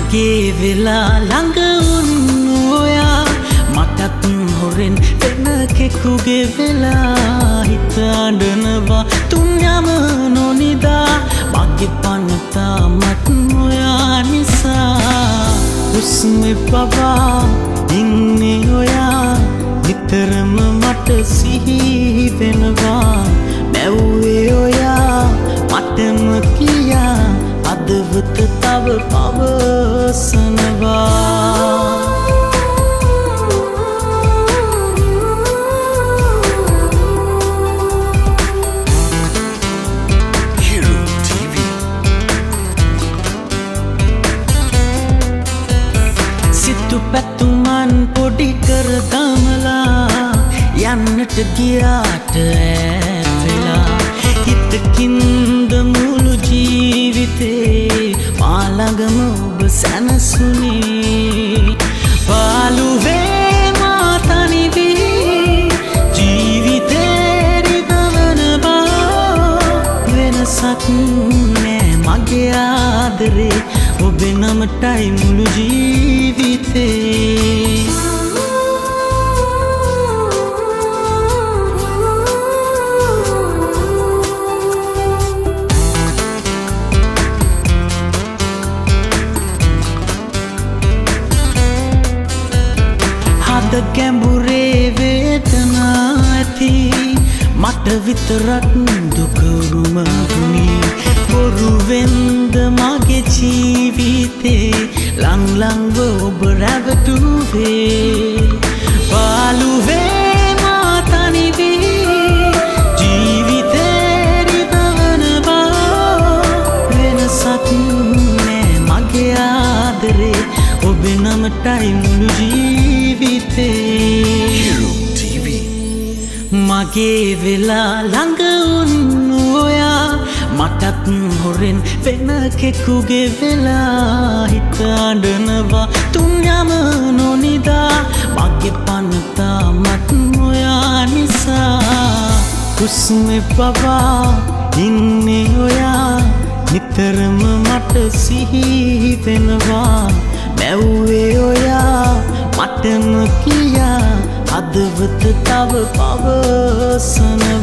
මගේ වෙලා ළඟ වුණු ඔයා මටත් හොරෙන් වෙන කෙකුගේ වෙලා හිත අඬනවා තුන් යම නොනිදා මගේ පනතා මත් ඔයා නිසා හුස්මේ පවා ඉන්නේ ඔයා නිතරම මට සිහි වෙනවා මැව්වේ ඔයා මටම කියා අදවත තව පවසනවා සිතු පැතුමන් පොඩි කර දමලා යන්නට ගියාට ඈත් වෙලා හිතකින්ද මුළු ජීවිතේ මා ළඟම ඔබ සැනසුනේ පාළුවේ මා තනි වී ජීවිතේ රිදවන බව වෙනසක් නෑ මගේ ආදරේ ඔබේ නමටයි මුළු ජීවිතේ ගැඹුරේ වේදනා ඇති මට විතරක් දුකරුම වුණේ බොරුවෙන්ද මගේ ජීවිතේ ලංලංව ඔබ රැවටුවේ පාළුවේ මා තනි වී ජීවිතේ රිදවන බව වෙනසක් නෑ මගේ ආදරේ ඔබේ නමටයි මුළු Hero TV මගේ වෙලා ළඟ වුණු ඔයා මටත් හොරෙන් වෙන කෙකුගේ වෙලා හිත අඬනවා තුන් යම නොනිදා මගේ පනතා මත් ඔයා නිසා හුස්මේ පවා ඉන්නේ ඔයා නිතරම මට සිහි වෙනවා මැව්වේ ඔයා මටම කියා අදවත තව පවසනවා